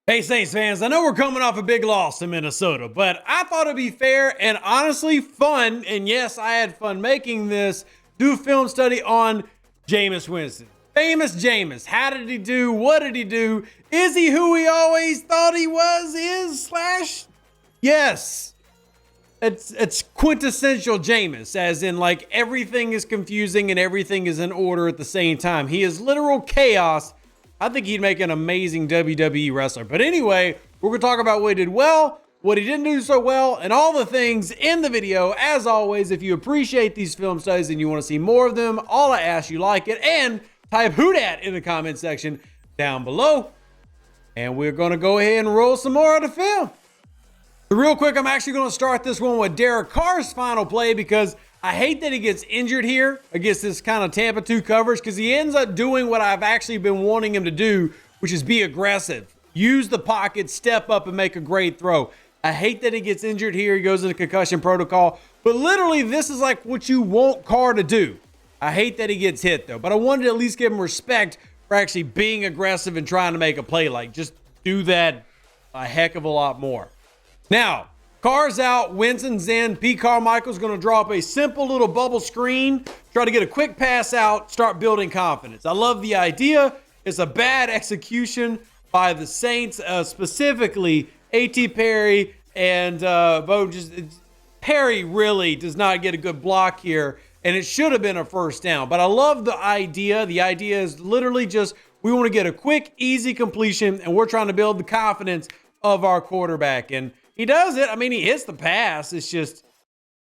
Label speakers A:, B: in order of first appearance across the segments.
A: Hey Saints fans, I know we're coming off a big loss to Minnesota, but I thought it'd be fair and honestly fun, and yes, I had fun making this, do film study on Jameis Winston. Famous Jameis. How did he do? What did he do? Is he who he always thought he was? Yes. It's quintessential Jameis, as in like everything is confusing and everything is in order at the same time. He is literal chaos. I think he'd make an amazing WWE wrestler. But anyway, we're going to talk about what he did well, what he didn't do so well, and all the things in the video. As always, if you appreciate these film studies and you want to see more of them, all I ask you like it and type "who dat" in the comment section down below. And we're going to go ahead and roll some more of the film. So real quick, I'm actually going to start this one with Derek Carr's final play because I hate that he gets injured here against this kind of Tampa 2 coverage because he ends up doing what I've actually been wanting him to do, which is be aggressive. Use the pocket, step up, and make a great throw. I hate that he gets injured here. He goes into concussion protocol. But literally, this is like what you want Carr to do. I hate that he gets hit, though. But I wanted to at least give him respect for actually being aggressive and trying to make a play. Like, just do that a heck of a lot more. Now, Carr's out, Winston's in. Pete Carmichael's going to draw up a simple little bubble screen, try to get a quick pass out, start building confidence. I love the idea. It's a bad execution by the Saints, specifically A.T. Perry and Perry really does not get a good block here, and it should have been a first down. But I love the idea. The idea is literally just we want to get a quick, easy completion, and we're trying to build the confidence of our quarterback. And he does it. I mean, he hits the pass. It's just,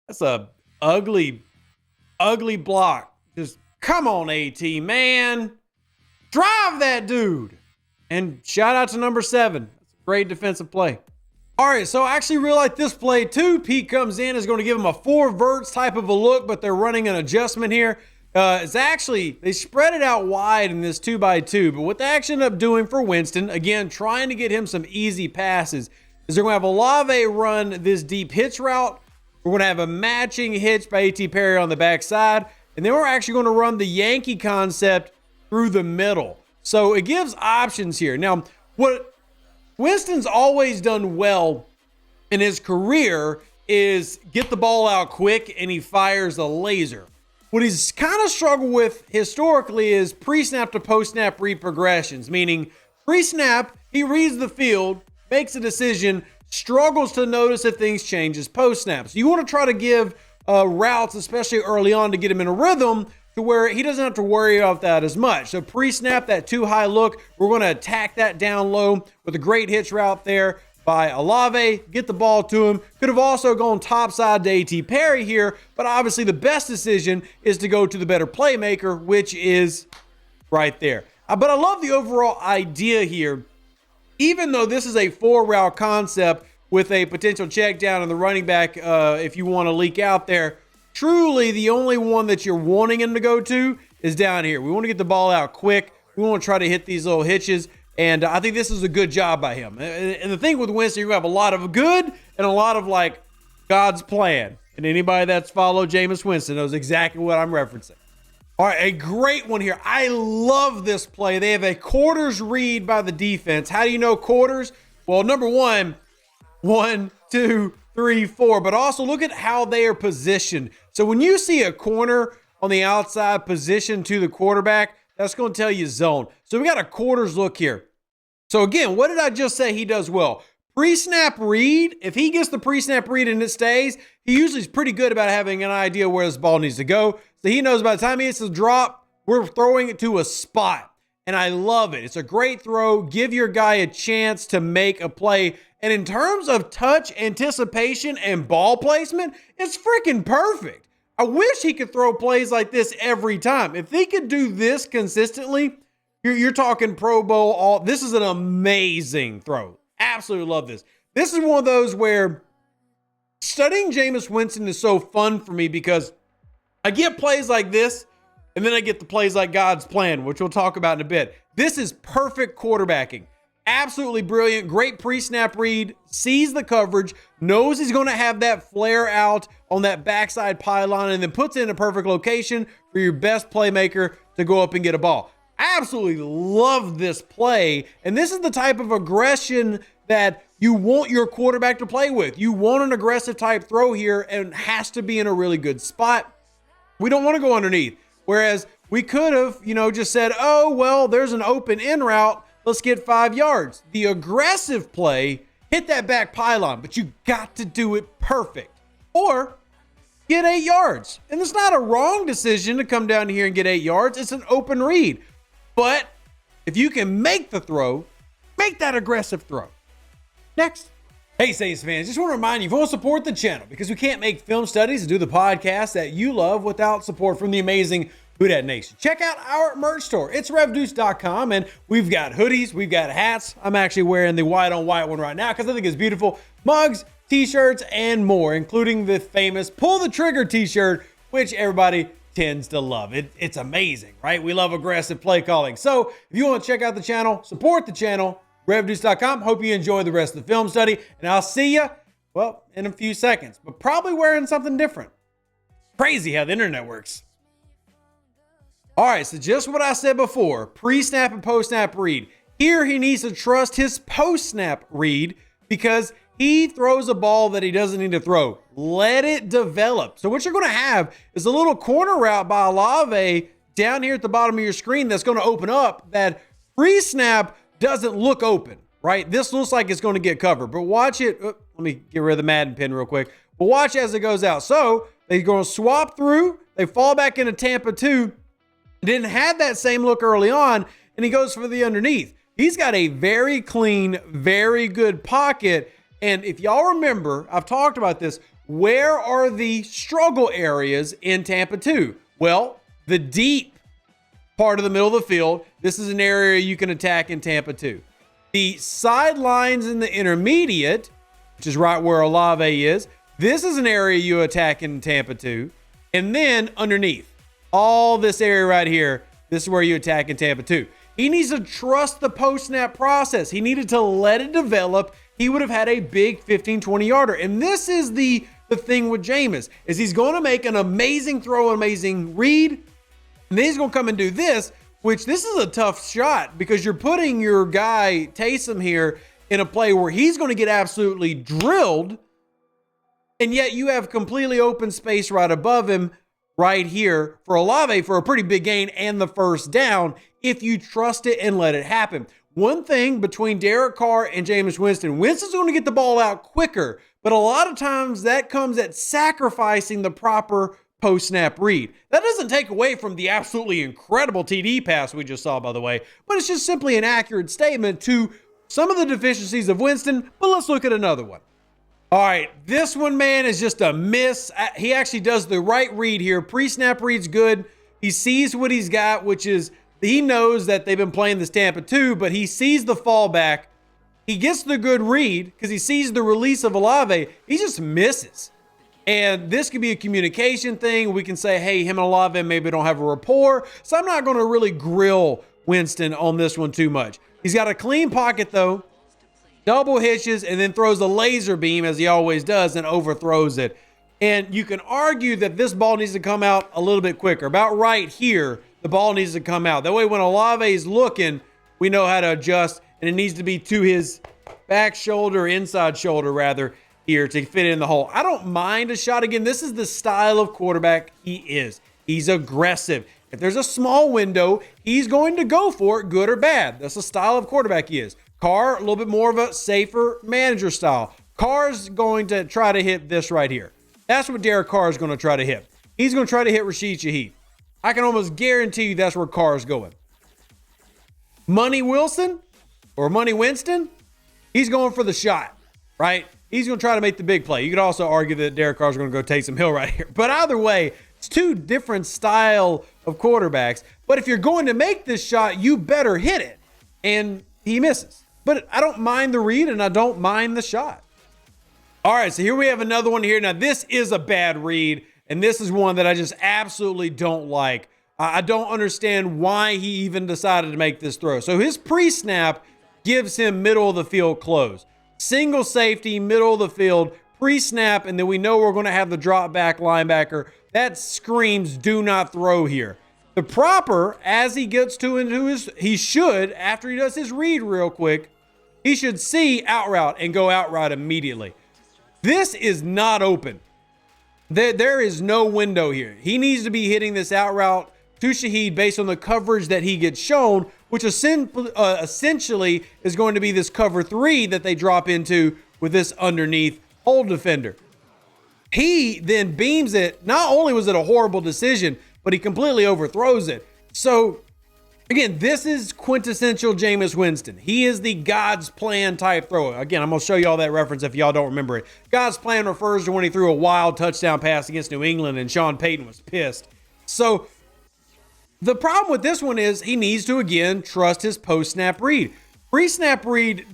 A: that's a ugly block. Just come on, AT, man. Drive that dude. And shout out to number 7. That's a great defensive play. All right, so I actually really like this play too. Pete comes in, is going to give him a 4 verts type of a look, but they're running an adjustment here. It's actually, they spread it out wide in this 2x2, but what they actually end up doing for Winston, again, trying to get him some easy passes, is they're going to have Olave run this deep hitch route. We're going to have a matching hitch by A.T. Perry on the backside. And then we're actually going to run the Yankee concept through the middle. So it gives options here. Now, what Winston's always done well in his career is get the ball out quick and he fires a laser. What he's kind of struggled with historically is pre-snap to post-snap read progressions, meaning pre-snap, he reads the field, makes a decision, struggles to notice if things changes post-snap. So you want to try to give routes, especially early on, to get him in a rhythm to where he doesn't have to worry about that as much. So pre-snap, that too high look, we're going to attack that down low with a great hitch route there by Olave, get the ball to him. Could have also gone topside to A.T. Perry here, but obviously the best decision is to go to the better playmaker, which is right there. But I love the overall idea here. Even though this is a 4-route concept with a potential check down in the running back, if you want to leak out there, truly the only one that you're wanting him to go to is down here. We want to get the ball out quick. We want to try to hit these little hitches. And I think this is a good job by him. And the thing with Winston, you have a lot of good and a lot of like God's plan. And anybody that's followed Jameis Winston knows exactly what I'm referencing. All right, a great one here. I love this play. They have a quarters read by the defense. How do you know quarters? Well, number 1, 1, 2, 3, 4. But also look at how they are positioned. So when you see a corner on the outside position to the quarterback, that's going to tell you zone. So we got a quarters look here. So again, what did I just say he does well? Pre-snap read. If he gets the pre-snap read and it stays, he usually is pretty good about having an idea where this ball needs to go. So he knows by the time he hits the drop, we're throwing it to a spot. And I love it. It's a great throw. Give your guy a chance to make a play. And in terms of touch, anticipation, and ball placement, it's freaking perfect. I wish he could throw plays like this every time. If he could do this consistently, you're talking Pro Bowl. This is an amazing throw. Absolutely love this. This is one of those where studying Jameis Winston is so fun for me because I get plays like this, and then I get the plays like God's plan, which we'll talk about in a bit. This is perfect quarterbacking. Absolutely brilliant. Great pre-snap read. Sees the coverage. Knows he's going to have that flare out on that backside pylon, and then puts it in a perfect location for your best playmaker to go up and get a ball. I absolutely love this play. And this is the type of aggression that you want your quarterback to play with. You want an aggressive type throw here and has to be in a really good spot. We don't want to go underneath. Whereas we could have, just said, oh, well, there's an open in route. Let's get 5 yards. The aggressive play, hit that back pylon, but you got to do it perfect. Or get 8 yards. And it's not a wrong decision to come down here and get 8 yards. It's an open read. But if you can make the throw, make that aggressive throw. Next. Hey, Saints fans, just want to remind you, if you want to support the channel, because we can't make film studies and do the podcast that you love without support from the amazing Who Dat Nation. Check out our merch store. It's revdeuce.com, and we've got hoodies, we've got hats. I'm actually wearing the white on white one right now because I think it's beautiful. Mugs, t-shirts, and more, including the famous Pull the Trigger t-shirt, which everybody tends to love. It's amazing, right? We love aggressive play calling. So if you want to check out the channel, support the channel, revdeuce.com. Hope you enjoy the rest of the film study, and I'll see you, well, in a few seconds, but probably wearing something different. Crazy how the internet works. All right, so just what I said before, pre-snap and post-snap read. Here he needs to trust his post-snap read because he throws a ball that he doesn't need to throw. Let it develop. So what you're going to have is a little corner route by Olave down here at the bottom of your screen that's going to open up that pre-snap doesn't look open, right? This looks like it's going to get covered, but watch it. Let me get rid of the Madden pin real quick. But watch as it goes out. So they're going to swap through. They fall back into Tampa 2. Didn't have that same look early on, and he goes for the underneath. He's got a very clean, very good pocket. And if y'all remember, I've talked about this. Where are the struggle areas in Tampa 2? Well, the deep part of the middle of the field. This is an area you can attack in Tampa 2. The sidelines in the intermediate, which is right where Olave is. This is an area you attack in Tampa 2. And then underneath, all this area right here, this is where you attack in Tampa 2. He needs to trust the post-snap process. He needed to let it develop. He would have had a big 15, 20-yarder. And this is the thing with Jameis, is he's going to make an amazing throw, an amazing read. And then he's going to come and do this, which this is a tough shot because you're putting your guy Taysom here in a play where he's going to get absolutely drilled. And yet you have completely open space right above him right here for Olave for a pretty big gain and the first down if you trust it and let it happen. One thing between Derek Carr and Jameis Winston, Winston's going to get the ball out quicker, but a lot of times that comes at sacrificing the proper post-snap read. That doesn't take away from the absolutely incredible TD pass we just saw, by the way, but it's just simply an accurate statement to some of the deficiencies of Winston. But let's look at another one. All right, this one, man, is just a miss. He actually does the right read here. Pre-snap read's good. He sees what he's got, which is he knows that they've been playing this Tampa 2, but he sees the fallback. He gets the good read because he sees the release of Olave. He just misses. And this could be a communication thing. We can say, hey, him and Olave maybe don't have a rapport. So I'm not going to really grill Winston on this one too much. He's got a clean pocket, though. Double hitches and then throws a laser beam, as he always does, and overthrows it. And you can argue that this ball needs to come out a little bit quicker. About right here, the ball needs to come out. That way, when Olave is looking, we know how to adjust, and it needs to be to his back shoulder, inside shoulder, rather, here to fit in the hole. I don't mind a shot. Again, this is the style of quarterback he is. He's aggressive. If there's a small window, he's going to go for it, good or bad. That's the style of quarterback he is. Carr, a little bit more of a safer manager style. Carr's going to try to hit this right here. That's what Derek Carr is going to try to hit. He's going to try to hit Rashid Shaheed. I can almost guarantee you that's where Carr's going. Money Wilson or Money Winston, he's going for the shot, right? He's going to try to make the big play. You could also argue that Derek Carr's going to go Taysom Hill right here. But either way, it's two different style of quarterbacks. But if you're going to make this shot, you better hit it. And he misses. But I don't mind the read and I don't mind the shot. All right, so here we have another one here. Now, this is a bad read, and this is one that I just absolutely don't like. I don't understand why he even decided to make this throw. So his pre-snap gives him middle of the field close. Single safety, middle of the field, pre-snap, and then we know we're going to have the drop back linebacker. That screams do not throw here. The proper, as he gets he should, after he does his read real quick, he should see out route and go out route immediately. This is not open. There is no window here. He needs to be hitting this out route to Shaheed based on the coverage that he gets shown, which essentially is going to be this cover 3 that they drop into with this underneath hold defender. He then beams it. Not only was it a horrible decision, but he completely overthrows it. So again, this is quintessential Jameis Winston. He is the God's plan type thrower. Again, I'm going to show you all that reference if y'all don't remember it. God's plan refers to when he threw a wild touchdown pass against New England and Sean Payton was pissed. So the problem with this one is he needs to, again, trust his post-snap read. Pre-snap read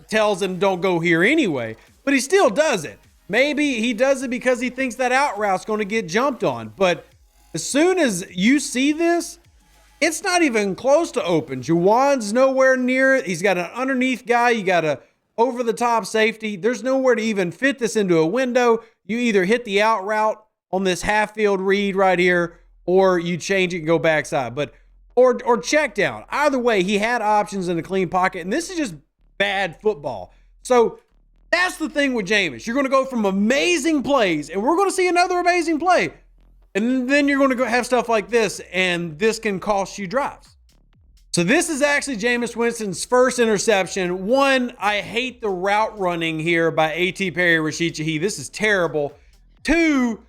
A: tells him don't go here anyway, but he still does it. Maybe he does it because he thinks that out route's going to get jumped on. But as soon as you see this, it's not even close to open. Juwan's nowhere near it. He's got an underneath guy. You got a over-the-top safety. There's nowhere to even fit this into a window. You either hit the out route on this half-field read right here, or you change it and go backside. Or check down. Either way, he had options in a clean pocket, and this is just bad football. So that's the thing with Jameis. You're going to go from amazing plays, and we're going to see another amazing play. And then you're going to go have stuff like this, and this can cost you drives. So this is actually Jameis Winston's first interception. One, I hate the route running here by A.T. Perry, Rashid Shaheed. This is terrible. Two,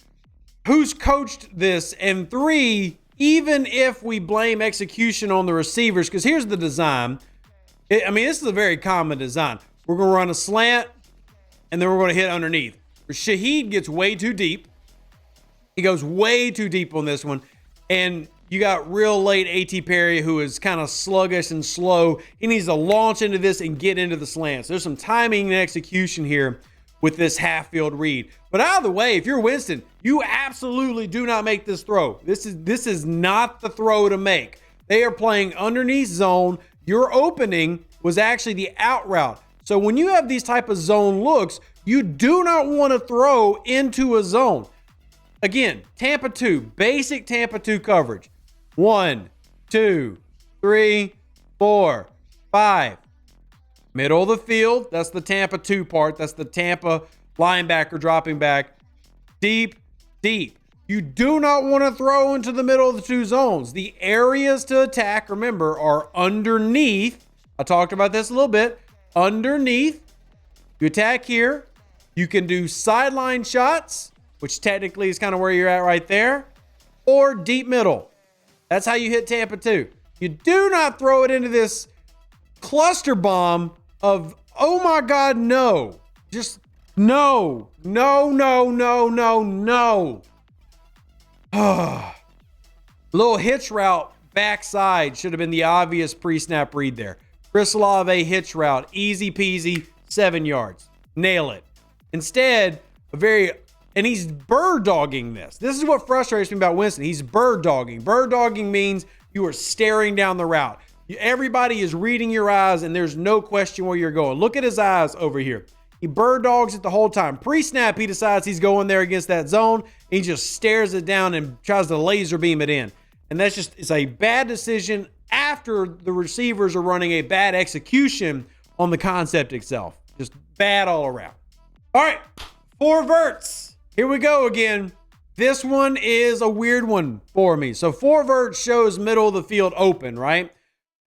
A: who's coached this? And three, even if we blame execution on the receivers, because here's the design. This is a very common design. We're going to run a slant, and then we're going to hit underneath. Shaheed gets way too deep. He goes way too deep on this one. And you got real late A.T. Perry, who is kind of sluggish and slow. He needs to launch into this and get into the slants. There's some timing and execution here with this half-field read. But out of the way, if you're Winston, you absolutely do not make this throw. This is not the throw to make. They are playing underneath zone. Your opening was actually the out route. So when you have these type of zone looks, you do not want to throw into a zone. Again, Tampa 2, basic Tampa 2 coverage. 1, 2, 3, 4, 5. Middle of the field, that's the Tampa 2 part. That's the Tampa linebacker dropping back. Deep, deep. You do not want to throw into the middle of the two zones. The areas to attack, remember, are underneath. I talked about this a little bit. Underneath, you attack here. You can do sideline shots, which technically is kind of where you're at right there, or deep middle. That's how you hit Tampa 2. You do not throw it into this cluster bomb of, oh my God, no. Just no, no, no, no, no, no. Little hitch route backside should have been the obvious pre-snap read there. Chris Olave hitch route, easy peasy, 7 yards. Nail it. Instead, and he's bird dogging this. This is what frustrates me about Winston. He's bird dogging. Bird dogging means you are staring down the route. Everybody is reading your eyes, and there's no question where you're going. Look at his eyes over here. He bird dogs it the whole time. Pre-snap, he decides he's going there against that zone. He just stares it down and tries to laser beam it in. And it's a bad decision after the receivers are running a bad execution on the concept itself. Just bad all around. All right, 4 verts. Here we go again. This one is a weird one for me. So 4 verts shows middle of the field open, right?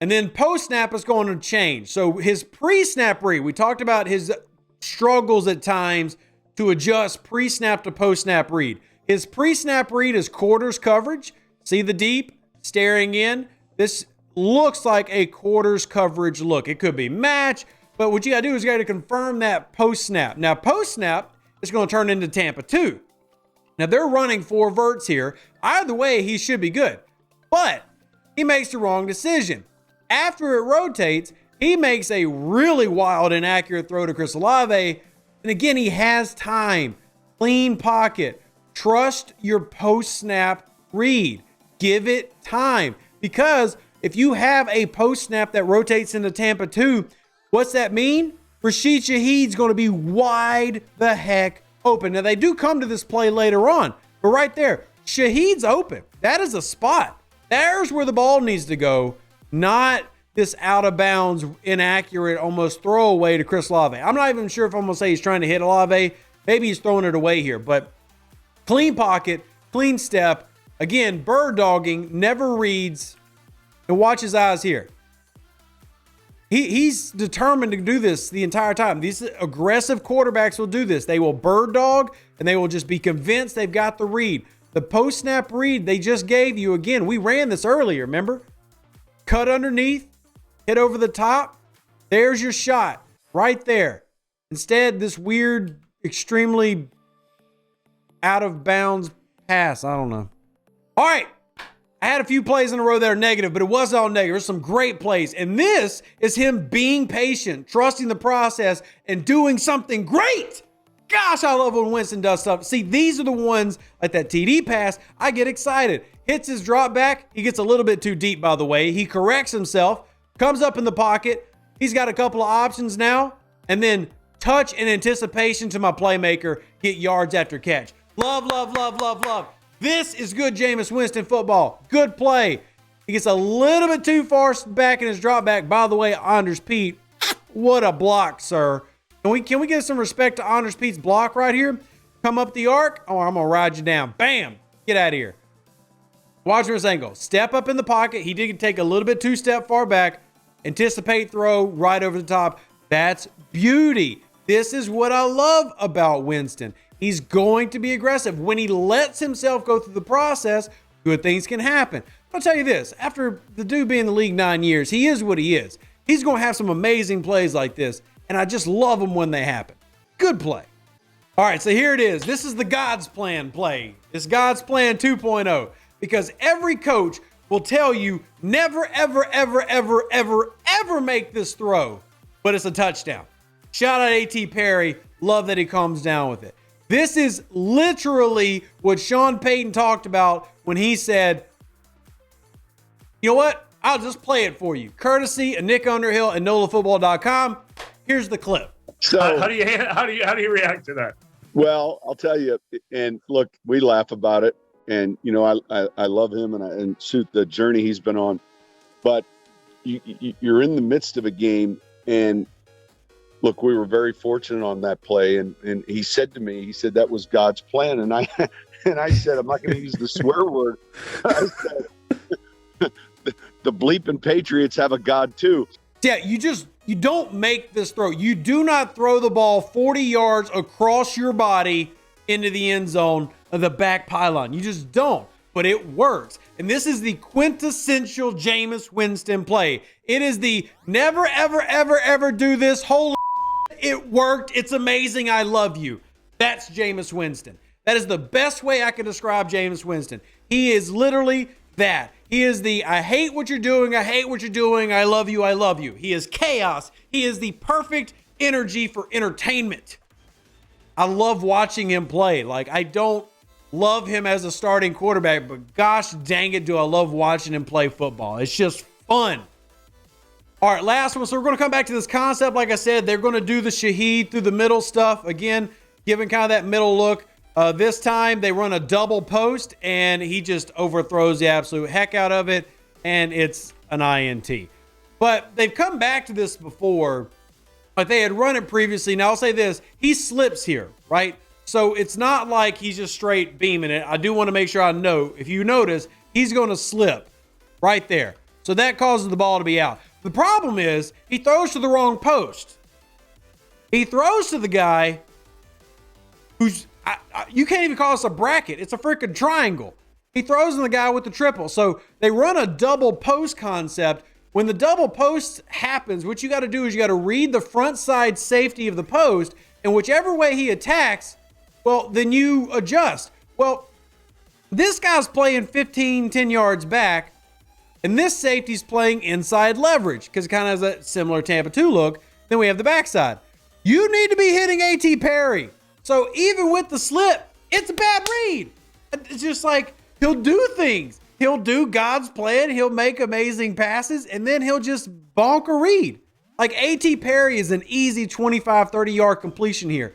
A: And then post-snap is going to change. So his pre-snap read, we talked about his struggles at times to adjust pre-snap to post-snap read. His pre-snap read is quarters coverage. See the deep, staring in. This looks like a quarters coverage look. It could be match, but what you gotta do is you gotta confirm that post-snap. Now post-snap is gonna turn into Tampa 2. Now they're running 4 verts here. Either way, he should be good, but he makes the wrong decision. After it rotates, he makes a really wild, inaccurate throw to Chris Olave. And again, he has time. Clean pocket. Trust your post-snap read. Give it time. Because if you have a post-snap that rotates into Tampa 2, what's that mean? Rashid Shaheed's going to be wide the heck open. Now, they do come to this play later on. But right there, Shaheed's open. That is a spot. There's where the ball needs to go, not this out of bounds, inaccurate, almost throwaway to Chris Olave. I'm not even sure if I'm going to say he's trying to hit Olave. Maybe he's throwing it away here, but clean pocket, clean step. Again, bird dogging, never reads, and watch his eyes here. He's determined to do this the entire time. These aggressive quarterbacks will do this. They will bird dog, and they will just be convinced they've got the read. The post-snap read they just gave you, again, we ran this earlier, remember? Cut underneath, hit over the top. There's your shot right there. Instead, this weird, extremely out of bounds pass. I don't know. All right. I had a few plays in a row that are negative, but it wasn't all negative. There's some great plays. And this is him being patient, trusting the process, and doing something great. Gosh, I love when Winston does stuff. See, these are the ones, like that TD pass, I get excited. Hits his drop back. He gets a little bit too deep, by the way. He corrects himself, comes up in the pocket. He's got a couple of options now. And then touch and anticipation to my playmaker, get yards after catch. Love, love, love, love, love. This is good Jameis Winston football. Good play. He gets a little bit too far back in his drop back. By the way, Anders Pete, what a block, sir. Can we give some respect to Anders Pete's block right here? Come up the arc. Oh, I'm going to ride you down. Bam. Get out of here. Watch this angle. Step up in the pocket. He did take a little bit too step far back. Anticipate throw right over the top. That's beauty. This is what I love about Winston. He's going to be aggressive. When he lets himself go through the process, good things can happen. I'll tell you this, after the dude being in the league 9 years, he is what he is. He's going to have some amazing plays like this, and I just love them when they happen. Good play. All right, so here it is. This is the God's Plan play. It's God's Plan 2.0, because every coach will tell you never, ever, ever, ever, ever, ever make this throw, but it's a touchdown. Shout out A.T. Perry. Love that he comes down with it. This is literally what Sean Payton talked about when he said, you know what? I'll just play it for you. Courtesy of Nick Underhill and NOLAfootball.com. Here's the clip.
B: So how do you react to that?
C: Well, I'll tell you, and look, we laugh about it, and you know I love him and suit the journey he's been on, but you're in the midst of a game, and look, we were very fortunate on that play, and he said to me, that was God's plan, and I said, I'm not going to use the swear word. I said, the bleeping Patriots have a God too.
A: Yeah, you don't make this throw. You do not throw the ball 40 yards across your body into the end zone of the back pylon. You just don't, but it works. And this is the quintessential Jameis Winston play. It is the never, ever, ever, ever do this. Holy it worked. It's amazing. I love you. That's Jameis Winston. That is the best way I can describe Jameis Winston. He is literally that. He is the I hate what you're doing. I hate what you're doing. I love you. I love you. He is chaos. He is the perfect energy for entertainment. I love watching him play. Like, I don't love him as a starting quarterback, but gosh dang it, do I love watching him play football. It's just fun. All right, last one. So we're going to come back to this concept. Like I said, they're going to do the Shaheed through the middle stuff. Again, giving kind of that middle look. This time they run a double post, and he just overthrows the absolute heck out of it, and it's an INT. But they've come back to this before, but they had run it previously. Now, I'll say this. He slips here, right? So it's not like he's just straight beaming it. I do want to make sure I note, if you notice, he's going to slip right there. So that causes the ball to be out. The problem is he throws to the wrong post. He throws to the guy who's, you can't even call this a bracket. It's a freaking triangle. He throws in the guy with the triple. So they run a double post concept. When the double post happens, what you got to do is you got to read the front side safety of the post, and whichever way he attacks, well, then you adjust. Well, this guy's playing 10 yards back, and this safety's playing inside leverage because it kind of has a similar Tampa 2 look. Then we have the backside. You need to be hitting A.T. Perry. So even with the slip, it's a bad read. It's just like he'll do things. He'll do God's plan. He'll make amazing passes, and then he'll just bonk a read. Like A.T. Perry is an easy 25, 30-yard completion here.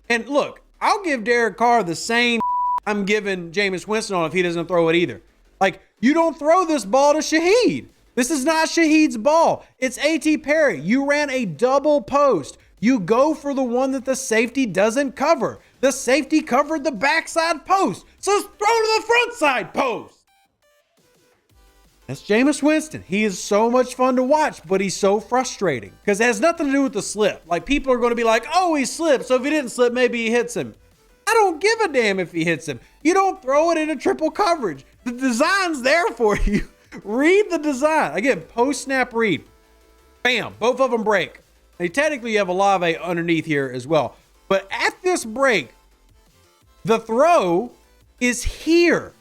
A: And look, I'll give Derek Carr the same I'm giving Jameis Winston on if he doesn't throw it either. Like, You don't throw this ball to Shaheed. This is not Shaheed's ball. It's A.T. Perry. You ran a double post. You go for the one that the safety doesn't cover. The safety covered the backside post. So throw to the front side post. That's Jameis Winston. He is so much fun to watch, but he's so frustrating because it has nothing to do with the slip. Like, people are going to be like, oh, he slipped. So if he didn't slip, maybe he hits him. I don't give a damn if he hits him. You don't throw it into triple coverage. The design's there for you. Read the design. Again, post-snap read. Bam. Both of them break. Now, technically, you have a Olave underneath here as well. But at this break, the throw is here.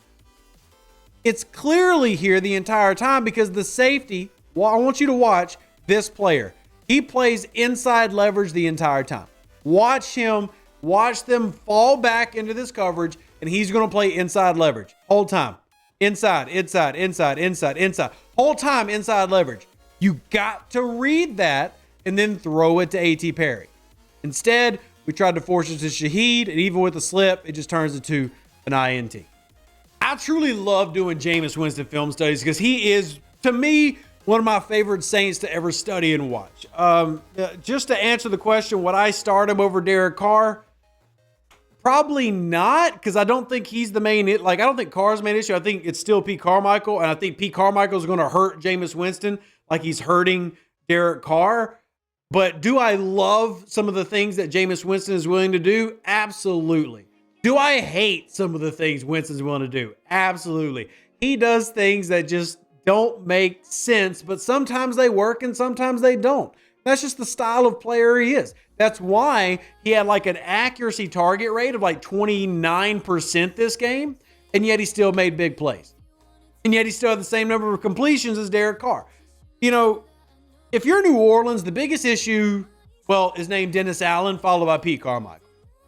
A: It's clearly here the entire time because the safety, well, I want you to watch this player. He plays inside leverage the entire time. Watch him. Watch them fall back into this coverage, and he's going to play inside leverage. Whole time. Inside, inside, inside, inside, inside. Whole time inside leverage. You got to read that and then throw it to A.T. Perry. Instead, we tried to force it to Shaheed, and even with the slip, it just turns into an INT. I truly love doing Jameis Winston film studies because he is, to me, one of my favorite Saints to ever study and watch. Just to answer the question, would I start him over Derek Carr? Probably not, because I don't think he's the main. I don't think Carr's the main issue. I think it's still Pete Carmichael, and I think Pete Carmichael is going to hurt Jameis Winston like he's hurting Derek Carr. But do I love some of the things that Jameis Winston is willing to do? Absolutely. Do I hate some of the things Winston's willing to do? Absolutely. He does things that just don't make sense, but sometimes they work and sometimes they don't. That's just the style of player he is. That's why he had like an accuracy target rate of like 29% this game, and yet he still made big plays. And yet he still had the same number of completions as Derek Carr. You know, if you're New Orleans, the biggest issue, well, is named Dennis Allen, followed by Pete Carmichael.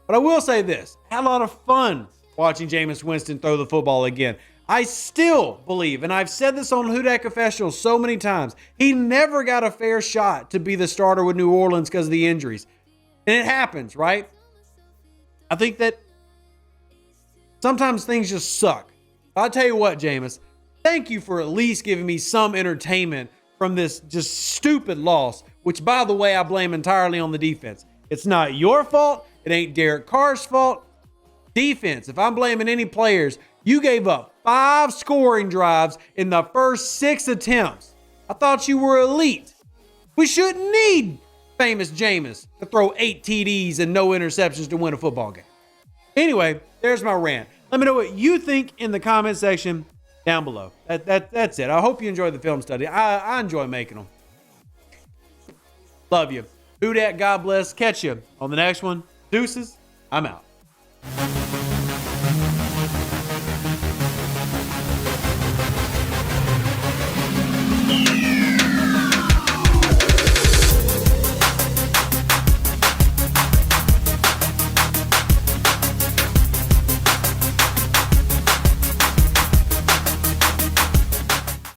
A: But I will say this, I had a lot of fun watching Jameis Winston throw the football again. I still believe, and I've said this on Hudak Confessional so many times, he never got a fair shot to be the starter with New Orleans because of the injuries. And it happens, right? I think that sometimes things just suck. I'll tell you what, Jameis, thank you for at least giving me some entertainment from this just stupid loss, which, by the way, I blame entirely on the defense. It's not your fault. It ain't Derek Carr's fault. Defense, if I'm blaming any players, you gave up 5 scoring drives in the first 6 attempts. I thought you were elite. We shouldn't need famous Jameis to throw 8 TDs and no interceptions to win a football game. Anyway, there's my rant. Let me know what you think in the comment section down below. That's it. I hope you enjoyed the film study. I enjoy making them. Love you. Who dat? God bless. Catch you on the next one. Deuces. I'm out.